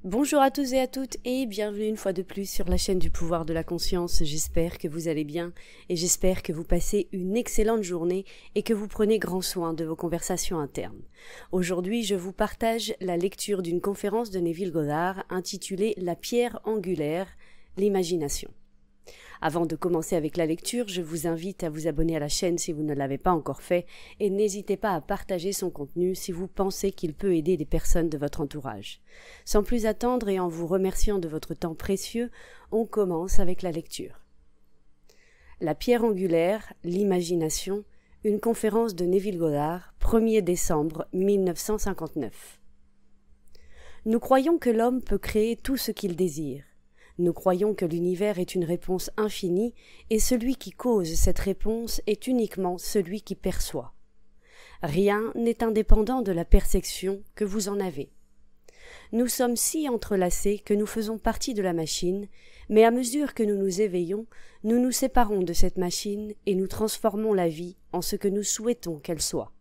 Bonjour à tous et à toutes et bienvenue une fois de plus sur la chaîne du pouvoir de la conscience. J'espère que vous allez bien et j'espère que vous passez une excellente journée et que vous prenez grand soin de vos conversations internes. Aujourd'hui, je vous partage la lecture d'une conférence de Neville Goddard intitulée « La pierre angulaire, l'imagination ». Avant de commencer avec la lecture, je vous invite à vous abonner à la chaîne si vous ne l'avez pas encore fait et n'hésitez pas à partager son contenu si vous pensez qu'il peut aider des personnes de votre entourage. Sans plus attendre et en vous remerciant de votre temps précieux, on commence avec la lecture. La pierre angulaire, l'imagination, une conférence de Neville Goddard, 1er décembre 1959. Nous croyons que l'homme peut créer tout ce qu'il désire. Nous croyons que l'univers est une réponse infinie et celui qui cause cette réponse est uniquement celui qui perçoit. Rien n'est indépendant de la perception que vous en avez. Nous sommes si entrelacés que nous faisons partie de la machine, mais à mesure que nous nous éveillons, nous nous séparons de cette machine et nous transformons la vie en ce que nous souhaitons qu'elle soit.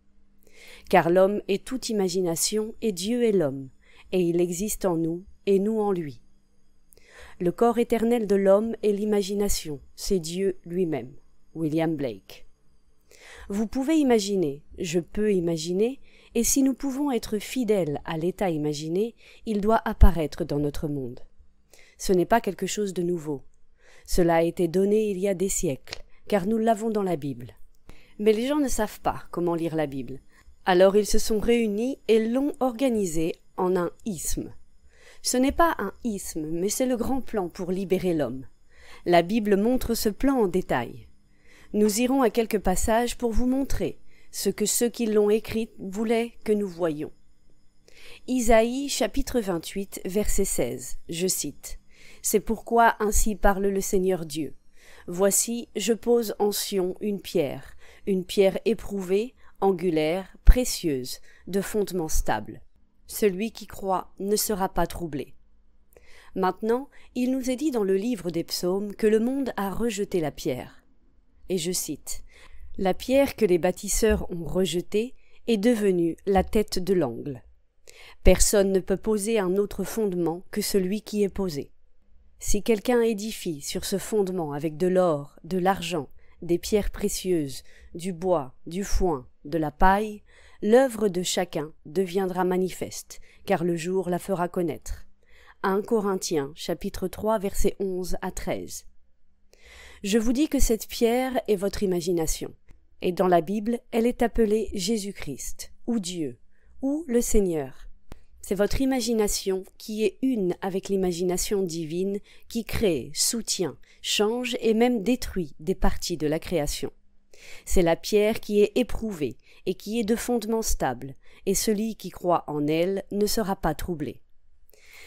Car l'homme est toute imagination et Dieu est l'homme, et il existe en nous et nous en lui. Le corps éternel de l'homme est l'imagination, c'est Dieu lui-même. William Blake. Vous pouvez imaginer, je peux imaginer, et si nous pouvons être fidèles à l'état imaginé, il doit apparaître dans notre monde. Ce n'est pas quelque chose de nouveau. Cela a été donné il y a des siècles, car nous l'avons dans la Bible. Mais les gens ne savent pas comment lire la Bible. Alors ils se sont réunis et l'ont organisé en un isme. Ce n'est pas un isme, mais c'est le grand plan pour libérer l'homme. La Bible montre ce plan en détail. Nous irons à quelques passages pour vous montrer ce que ceux qui l'ont écrit voulaient que nous voyions. Isaïe chapitre 28 verset 16, je cite. « C'est pourquoi ainsi parle le Seigneur Dieu. Voici, je pose en Sion une pierre éprouvée, angulaire, précieuse, de fondement stable. Celui qui croit ne sera pas troublé. » Maintenant, il nous est dit dans le livre des psaumes que le monde a rejeté la pierre. Et je cite, « La pierre que les bâtisseurs ont rejetée est devenue la tête de l'angle. Personne ne peut poser un autre fondement que celui qui est posé. Si quelqu'un édifie sur ce fondement avec de l'or, de l'argent, des pierres précieuses, du bois, du foin, de la paille, l'œuvre de chacun deviendra manifeste, car le jour la fera connaître. » 1 Corinthiens, chapitre 3, versets 11 à 13. Je vous dis que cette pierre est votre imagination, et dans la Bible, elle est appelée Jésus-Christ, ou Dieu, ou le Seigneur. C'est votre imagination qui est une avec l'imagination divine qui crée, soutient, change et même détruit des parties de la création. C'est la pierre qui est éprouvée et qui est de fondement stable, et celui qui croit en elle ne sera pas troublé.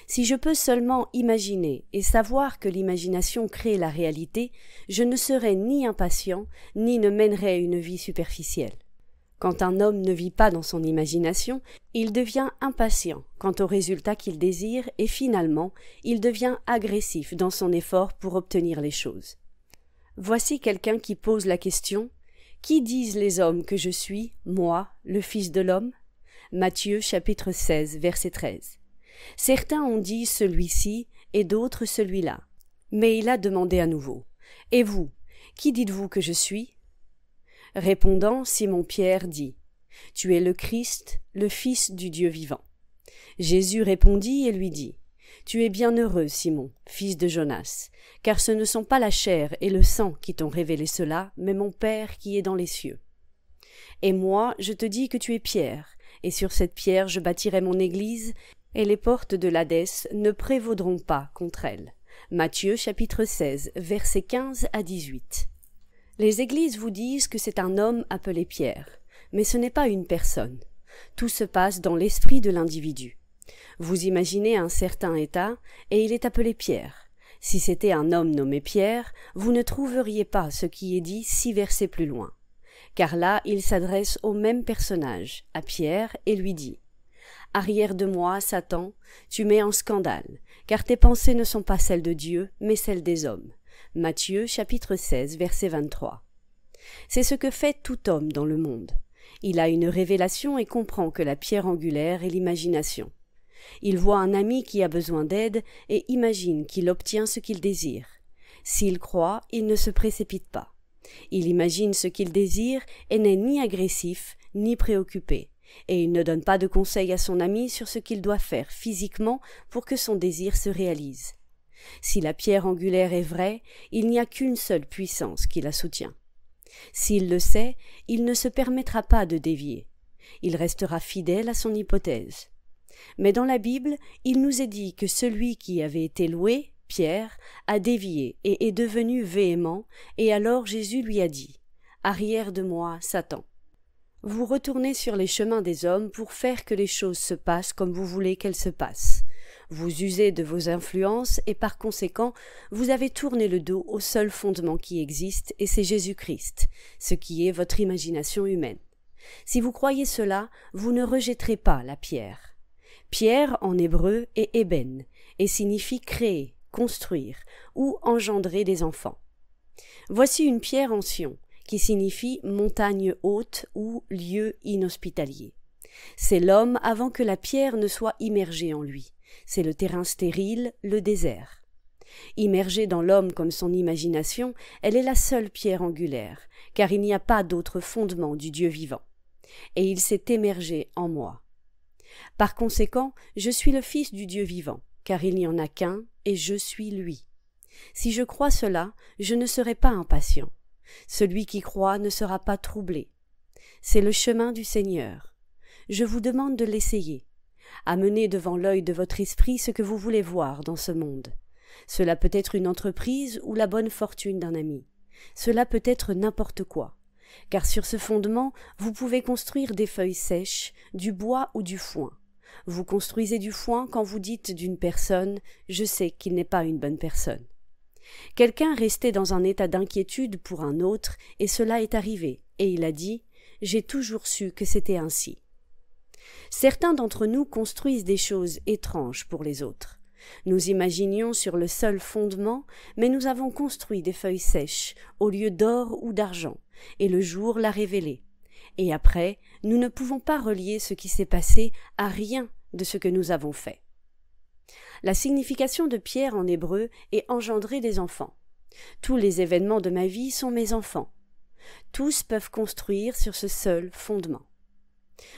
Si je peux seulement imaginer et savoir que l'imagination crée la réalité, je ne serai ni impatient, ni ne mènerai une vie superficielle. Quand un homme ne vit pas dans son imagination, il devient impatient quant au résultat qu'il désire et finalement, il devient agressif dans son effort pour obtenir les choses. Voici quelqu'un qui pose la question: qui disent les hommes que je suis, moi, le Fils de l'homme? Matthieu chapitre 16, verset 13. Certains ont dit celui-ci et d'autres celui-là. Mais il a demandé à nouveau: et vous, qui dites-vous que je suis? Répondant, Simon-Pierre dit: Tu es le Christ, le Fils du Dieu vivant. Jésus répondit et lui dit: Tu es bienheureux, Simon, fils de Jonas, car ce ne sont pas la chair et le sang qui t'ont révélé cela, mais mon Père qui est dans les cieux. Et moi, je te dis que tu es Pierre, et sur cette pierre je bâtirai mon église, et les portes de l'Hadès ne prévaudront pas contre elle. Matthieu chapitre 16, versets 15 à 18. Les églises vous disent que c'est un homme appelé Pierre, mais ce n'est pas une personne. Tout se passe dans l'esprit de l'individu. Vous imaginez un certain état, et il est appelé Pierre. Si c'était un homme nommé Pierre, vous ne trouveriez pas ce qui est dit 6 versets plus loin. Car là, il s'adresse au même personnage, à Pierre, et lui dit: « Arrière de moi, Satan, tu mets en scandale, car tes pensées ne sont pas celles de Dieu, mais celles des hommes. » Matthieu chapitre 16, verset 23. C'est ce que fait tout homme dans le monde. Il a une révélation et comprend que la pierre angulaire est l'imagination. Il voit un ami qui a besoin d'aide et imagine qu'il obtient ce qu'il désire. S'il croit, il ne se précipite pas. Il imagine ce qu'il désire et n'est ni agressif ni préoccupé, et il ne donne pas de conseils à son ami sur ce qu'il doit faire physiquement pour que son désir se réalise. Si la pierre angulaire est vraie, il n'y a qu'une seule puissance qui la soutient. S'il le sait, il ne se permettra pas de dévier. Il restera fidèle à son hypothèse. Mais dans la Bible, il nous est dit que celui qui avait été loué, Pierre, a dévié et est devenu véhément, et alors Jésus lui a dit « Arrière de moi, Satan ». Vous retournez sur les chemins des hommes pour faire que les choses se passent comme vous voulez qu'elles se passent. Vous usez de vos influences et par conséquent, vous avez tourné le dos au seul fondement qui existe et c'est Jésus-Christ, ce qui est votre imagination humaine. Si vous croyez cela, vous ne rejetterez pas la pierre. Pierre en hébreu est ébène et signifie créer, construire ou engendrer des enfants. Voici une pierre en Sion qui signifie montagne haute ou lieu inhospitalier. C'est l'homme avant que la pierre ne soit immergée en lui. C'est le terrain stérile, le désert. Immergée dans l'homme comme son imagination, elle est la seule pierre angulaire, car il n'y a pas d'autre fondement du Dieu vivant. Et il s'est émergé en moi. Par conséquent, je suis le Fils du Dieu vivant, car il n'y en a qu'un, et je suis lui. Si je crois cela, je ne serai pas impatient. Celui qui croit ne sera pas troublé. C'est le chemin du Seigneur. Je vous demande de l'essayer. Amenez devant l'œil de votre esprit ce que vous voulez voir dans ce monde. Cela peut être une entreprise ou la bonne fortune d'un ami. Cela peut être n'importe quoi. Car sur ce fondement, vous pouvez construire des feuilles sèches, du bois ou du foin. Vous construisez du foin quand vous dites d'une personne « je sais qu'il n'est pas une bonne personne ». Quelqu'un restait dans un état d'inquiétude pour un autre et cela est arrivé, et il a dit « j'ai toujours su que c'était ainsi ». Certains d'entre nous construisent des choses étranges pour les autres. Nous imaginions sur le seul fondement, mais nous avons construit des feuilles sèches au lieu d'or ou d'argent, et le jour l'a révélé. Et après, nous ne pouvons pas relier ce qui s'est passé à rien de ce que nous avons fait. La signification de Pierre en hébreu est engendrer des enfants. Tous les événements de ma vie sont mes enfants. Tous peuvent construire sur ce seul fondement.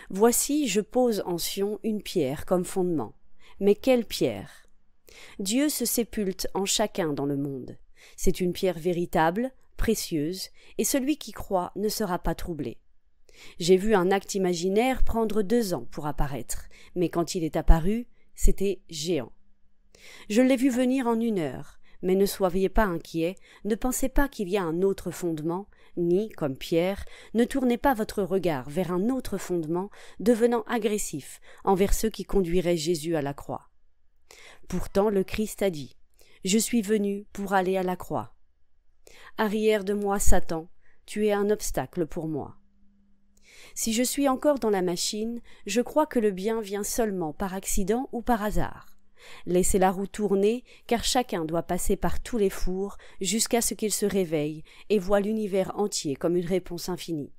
Voici, je pose en Sion une pierre comme fondement. Mais quelle pierre? Dieu se sépulte en chacun dans le monde. C'est une pierre véritable, précieuse, et celui qui croit ne sera pas troublé. J'ai vu un acte imaginaire prendre 2 ans pour apparaître, mais quand il est apparu, c'était géant. Je l'ai vu venir en 1 heure, mais ne soyez pas inquiets, ne pensez pas qu'il y a un autre fondement, ni, comme Pierre, ne tournez pas votre regard vers un autre fondement, devenant agressif envers ceux qui conduiraient Jésus à la croix. Pourtant le Christ a dit « Je suis venu pour aller à la croix. Arrière de moi, Satan, tu es un obstacle pour moi. » Si je suis encore dans la machine, je crois que le bien vient seulement par accident ou par hasard. Laissez la roue tourner, car chacun doit passer par tous les fours jusqu'à ce qu'il se réveille et voit l'univers entier comme une réponse infinie.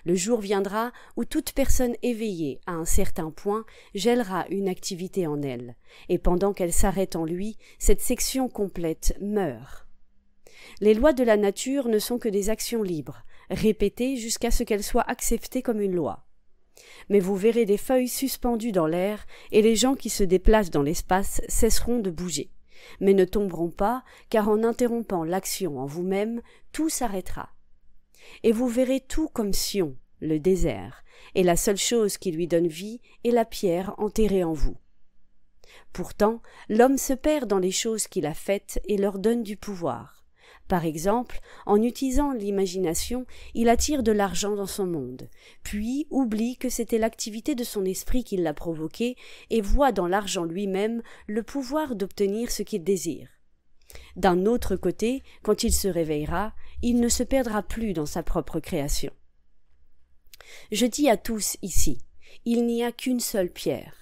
Le jour viendra où toute personne éveillée à un certain point gèlera une activité en elle, et pendant qu'elle s'arrête en lui, cette section complète meurt. Les lois de la nature ne sont que des actions libres, répétées jusqu'à ce qu'elles soient acceptées comme une loi. Mais vous verrez des feuilles suspendues dans l'air, et les gens qui se déplacent dans l'espace cesseront de bouger, mais ne tomberont pas, car en interrompant l'action en vous-même, tout s'arrêtera. Et vous verrez tout comme Sion, le désert, et la seule chose qui lui donne vie est la pierre enterrée en vous. Pourtant, l'homme se perd dans les choses qu'il a faites et leur donne du pouvoir. Par exemple, en utilisant l'imagination, il attire de l'argent dans son monde, puis oublie que c'était l'activité de son esprit qui l'a provoqué et voit dans l'argent lui-même le pouvoir d'obtenir ce qu'il désire. D'un autre côté, quand il se réveillera, il ne se perdra plus dans sa propre création. Je dis à tous ici, il n'y a qu'une seule pierre.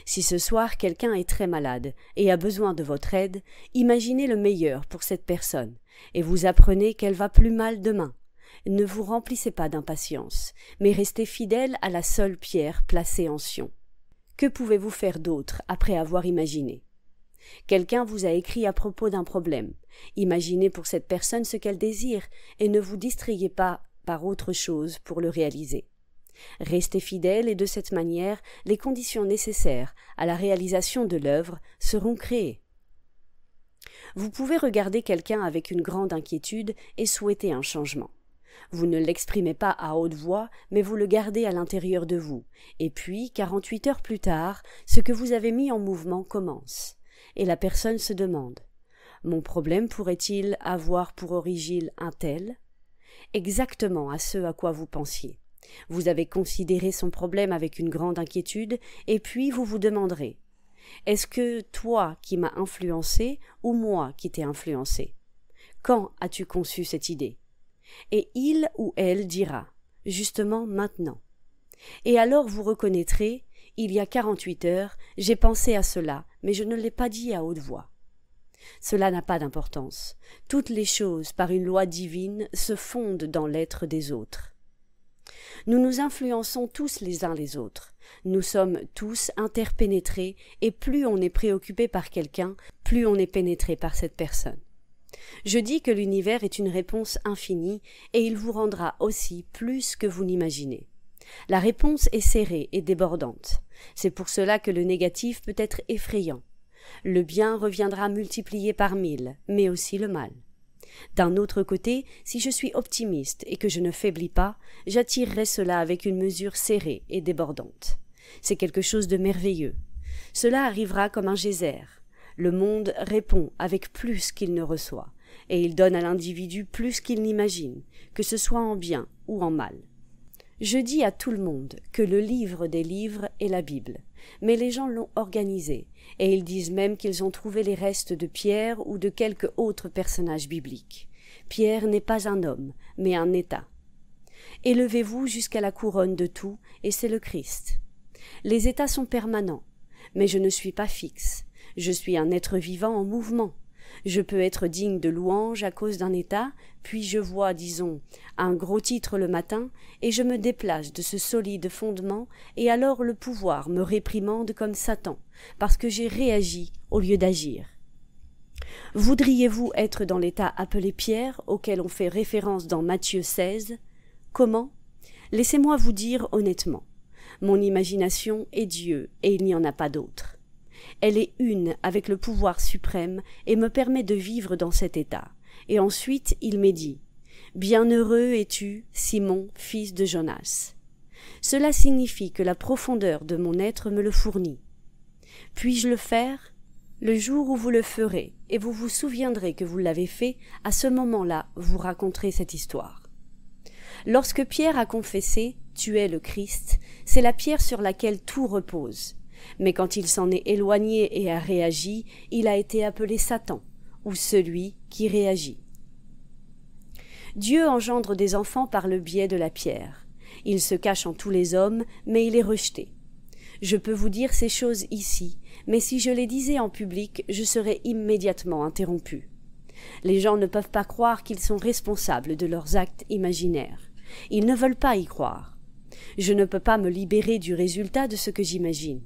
Si ce soir quelqu'un est très malade et a besoin de votre aide, imaginez le meilleur pour cette personne, et vous apprenez qu'elle va plus mal demain. Ne vous remplissez pas d'impatience, mais restez fidèle à la seule pierre placée en Sion. Que pouvez-vous faire d'autre après avoir imaginé? Quelqu'un vous a écrit à propos d'un problème. Imaginez pour cette personne ce qu'elle désire et ne vous distrayez pas par autre chose pour le réaliser. Restez fidèle et de cette manière, les conditions nécessaires à la réalisation de l'œuvre seront créées. Vous pouvez regarder quelqu'un avec une grande inquiétude et souhaiter un changement. Vous ne l'exprimez pas à haute voix, mais vous le gardez à l'intérieur de vous. Et puis, 48 heures plus tard, ce que vous avez mis en mouvement commence. Et la personne se demande « Mon problème pourrait-il avoir pour origine un tel ?» Exactement à ce à quoi vous pensiez. Vous avez considéré son problème avec une grande inquiétude, et puis vous vous demanderez « Est-ce que toi qui m'as influencé ou moi qui t'ai influencé? Quand as-tu conçu cette idée ?» Et il ou elle dira « Justement maintenant. » Et alors vous reconnaîtrez « Il y a 48 heures, j'ai pensé à cela, mais je ne l'ai pas dit à haute voix. » Cela n'a pas d'importance. Toutes les choses, par une loi divine, se fondent dans l'être des autres. Nous nous influençons tous les uns les autres. Nous sommes tous interpénétrés, et plus on est préoccupé par quelqu'un, plus on est pénétré par cette personne. Je dis que l'univers est une réponse infinie, et il vous rendra aussi plus que vous n'imaginez. La réponse est serrée et débordante. C'est pour cela que le négatif peut être effrayant. Le bien reviendra multiplié par 1000, mais aussi le mal. D'un autre côté, si je suis optimiste et que je ne faiblis pas, j'attirerai cela avec une mesure serrée et débordante. C'est quelque chose de merveilleux. Cela arrivera comme un geyser. Le monde répond avec plus qu'il ne reçoit, et il donne à l'individu plus qu'il n'imagine, que ce soit en bien ou en mal. Je dis à tout le monde que le livre des livres est la Bible, mais les gens l'ont organisé, et ils disent même qu'ils ont trouvé les restes de Pierre ou de quelque autre personnage biblique. Pierre n'est pas un homme, mais un état. Élevez-vous jusqu'à la couronne de tout, et c'est le Christ. Les états sont permanents, mais je ne suis pas fixe. Je suis un être vivant en mouvement. Je peux être digne de louange à cause d'un état, puis je vois, disons, un gros titre le matin, et je me déplace de ce solide fondement, et alors le pouvoir me réprimande comme Satan, parce que j'ai réagi au lieu d'agir. Voudriez-vous être dans l'état appelé Pierre, auquel on fait référence dans Matthieu 16 ? Comment ? Laissez-moi vous dire honnêtement. Mon imagination est Dieu, et il n'y en a pas d'autre. Elle est une avec le pouvoir suprême et me permet de vivre dans cet état. Et ensuite, il m'est dit « Bienheureux es-tu, Simon, fils de Jonas. » Cela signifie que la profondeur de mon être me le fournit. Puis-je le faire ? Le jour où vous le ferez, et vous vous souviendrez que vous l'avez fait, à ce moment-là, vous raconterez cette histoire. Lorsque Pierre a confessé « Tu es le Christ », c'est la pierre sur laquelle tout repose. Mais quand il s'en est éloigné et a réagi, il a été appelé Satan, ou celui qui réagit. Dieu engendre des enfants par le biais de la pierre. Il se cache en tous les hommes, mais il est rejeté. Je peux vous dire ces choses ici, mais si je les disais en public, je serais immédiatement interrompu. Les gens ne peuvent pas croire qu'ils sont responsables de leurs actes imaginaires. Ils ne veulent pas y croire. Je ne peux pas me libérer du résultat de ce que j'imagine.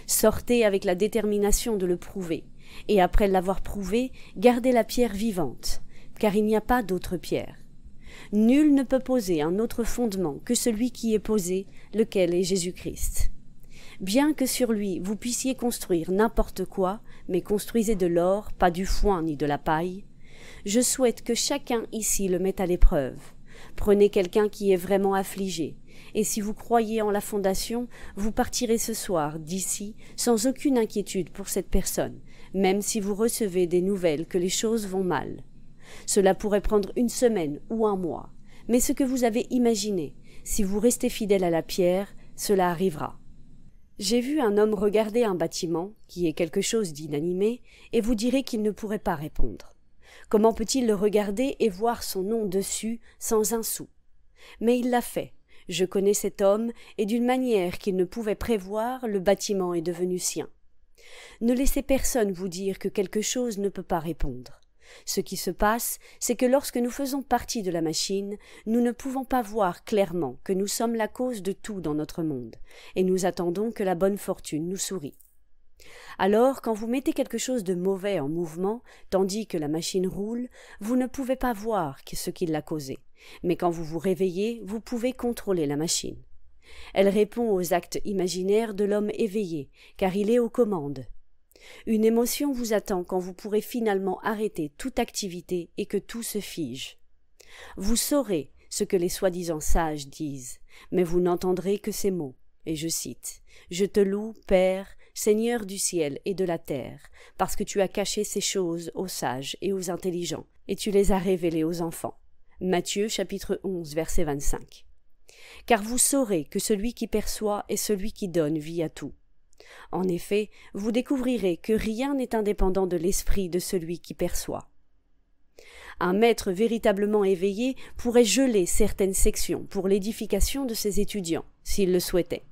Sortez avec la détermination de le prouver, et après l'avoir prouvé, gardez la pierre vivante, car il n'y a pas d'autre pierre. Nul ne peut poser un autre fondement que celui qui est posé, lequel est Jésus-Christ. Bien que sur lui vous puissiez construire n'importe quoi, mais construisez de l'or, pas du foin ni de la paille, je souhaite que chacun ici le mette à l'épreuve. Prenez quelqu'un qui est vraiment affligé, et si vous croyez en la fondation, vous partirez ce soir d'ici sans aucune inquiétude pour cette personne, même si vous recevez des nouvelles que les choses vont mal. Cela pourrait prendre une semaine ou un mois, mais ce que vous avez imaginé, si vous restez fidèle à la pierre, cela arrivera. J'ai vu un homme regarder un bâtiment, qui est quelque chose d'inanimé, et vous direz qu'il ne pourrait pas répondre. Comment peut-il le regarder et voir son nom dessus sans un sou ? Mais il l'a fait. Je connais cet homme, et d'une manière qu'il ne pouvait prévoir, le bâtiment est devenu sien. Ne laissez personne vous dire que quelque chose ne peut pas répondre. Ce qui se passe, c'est que lorsque nous faisons partie de la machine, nous ne pouvons pas voir clairement que nous sommes la cause de tout dans notre monde, et nous attendons que la bonne fortune nous sourie. Alors, quand vous mettez quelque chose de mauvais en mouvement, tandis que la machine roule, vous ne pouvez pas voir ce qui l'a causé, mais quand vous vous réveillez, vous pouvez contrôler la machine. Elle répond aux actes imaginaires de l'homme éveillé, car il est aux commandes. Une émotion vous attend quand vous pourrez finalement arrêter toute activité et que tout se fige. Vous saurez ce que les soi-disant sages disent, mais vous n'entendrez que ces mots, et je cite « Je te loue, Père, Seigneur du ciel et de la terre, parce que tu as caché ces choses aux sages et aux intelligents, et tu les as révélées aux enfants. » Matthieu chapitre 11, verset 25. Car vous saurez que celui qui perçoit est celui qui donne vie à tout. En effet, vous découvrirez que rien n'est indépendant de l'esprit de celui qui perçoit. Un maître véritablement éveillé pourrait geler certaines sections pour l'édification de ses étudiants, s'il le souhaitait.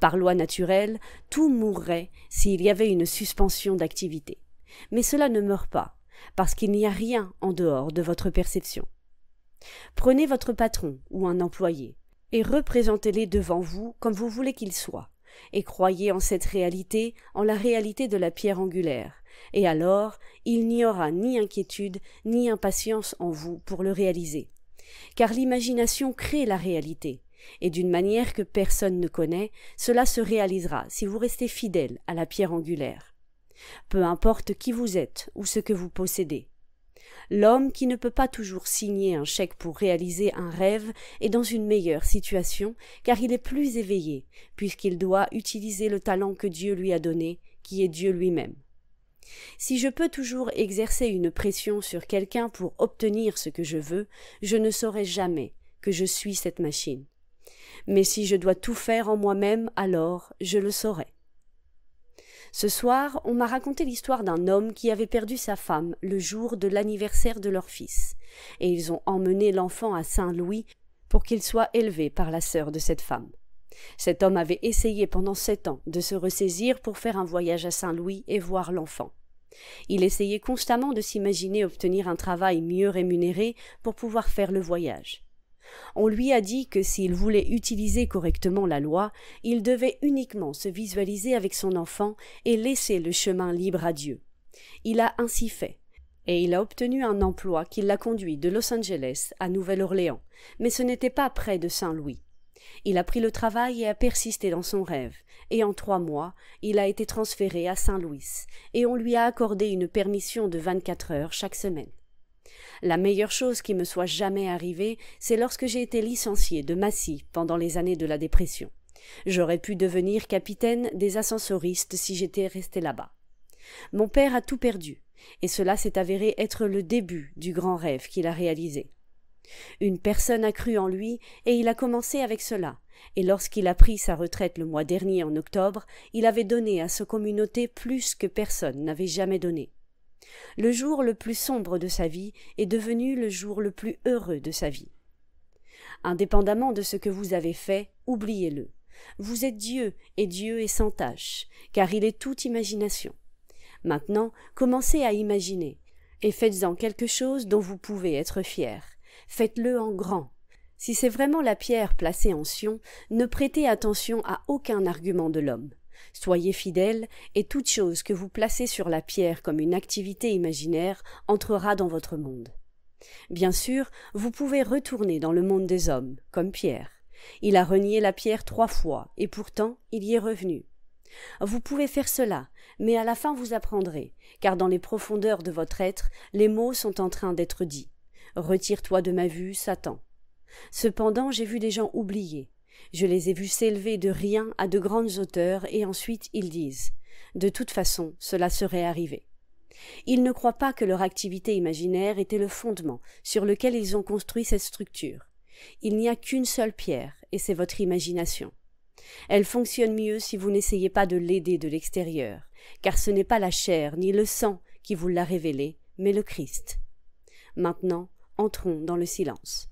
Par loi naturelle, tout mourrait s'il y avait une suspension d'activité. Mais cela ne meurt pas, parce qu'il n'y a rien en dehors de votre perception. Prenez votre patron ou un employé, et représentez-les devant vous comme vous voulez qu'ils soient, et croyez en cette réalité, en la réalité de la pierre angulaire, et alors il n'y aura ni inquiétude ni impatience en vous pour le réaliser. Car l'imagination crée la réalité, et d'une manière que personne ne connaît, cela se réalisera si vous restez fidèle à la pierre angulaire. Peu importe qui vous êtes ou ce que vous possédez. L'homme qui ne peut pas toujours signer un chèque pour réaliser un rêve est dans une meilleure situation, car il est plus éveillé, puisqu'il doit utiliser le talent que Dieu lui a donné, qui est Dieu lui-même. Si je peux toujours exercer une pression sur quelqu'un pour obtenir ce que je veux, je ne saurai jamais que je suis cette machine. Mais si je dois tout faire en moi-même, alors je le saurai. Ce soir, on m'a raconté l'histoire d'un homme qui avait perdu sa femme le jour de l'anniversaire de leur fils, et ils ont emmené l'enfant à Saint-Louis pour qu'il soit élevé par la sœur de cette femme. Cet homme avait essayé pendant 7 ans de se ressaisir pour faire un voyage à Saint-Louis et voir l'enfant. Il essayait constamment de s'imaginer obtenir un travail mieux rémunéré pour pouvoir faire le voyage. On lui a dit que s'il voulait utiliser correctement la loi, il devait uniquement se visualiser avec son enfant et laisser le chemin libre à Dieu. Il a ainsi fait, et il a obtenu un emploi qui l'a conduit de Los Angeles à Nouvelle-Orléans, mais ce n'était pas près de Saint-Louis. Il a pris le travail et a persisté dans son rêve, et en 3 mois, il a été transféré à Saint-Louis, et on lui a accordé une permission de 24 heures chaque semaine. La meilleure chose qui me soit jamais arrivée, c'est lorsque j'ai été licencié de Massy pendant les années de la dépression. J'aurais pu devenir capitaine des ascensoristes si j'étais resté là-bas. Mon père a tout perdu, et cela s'est avéré être le début du grand rêve qu'il a réalisé. Une personne a cru en lui, et il a commencé avec cela, et lorsqu'il a pris sa retraite le mois dernier en octobre, il avait donné à sa communauté plus que personne n'avait jamais donné. Le jour le plus sombre de sa vie est devenu le jour le plus heureux de sa vie. Indépendamment de ce que vous avez fait, oubliez-le. Vous êtes Dieu, et Dieu est sans tache, car il est toute imagination. Maintenant, commencez à imaginer, et faites-en quelque chose dont vous pouvez être fier. Faites-le en grand. Si c'est vraiment la pierre placée en Sion, ne prêtez attention à aucun argument de l'homme. Soyez fidèles, et toute chose que vous placez sur la pierre comme une activité imaginaire entrera dans votre monde. Bien sûr, vous pouvez retourner dans le monde des hommes, comme Pierre. Il a renié la pierre 3 fois, et pourtant il y est revenu. Vous pouvez faire cela, mais à la fin vous apprendrez, car dans les profondeurs de votre être, les mots sont en train d'être dits. Retire-toi de ma vue, Satan. Cependant, j'ai vu des gens oubliés. Je les ai vus s'élever de rien à de grandes hauteurs, et ensuite ils disent « De toute façon, cela serait arrivé ». Ils ne croient pas que leur activité imaginaire était le fondement sur lequel ils ont construit cette structure. Il n'y a qu'une seule pierre, et c'est votre imagination. Elle fonctionne mieux si vous n'essayez pas de l'aider de l'extérieur, car ce n'est pas la chair ni le sang qui vous l'a révélé, mais le Christ. Maintenant, entrons dans le silence.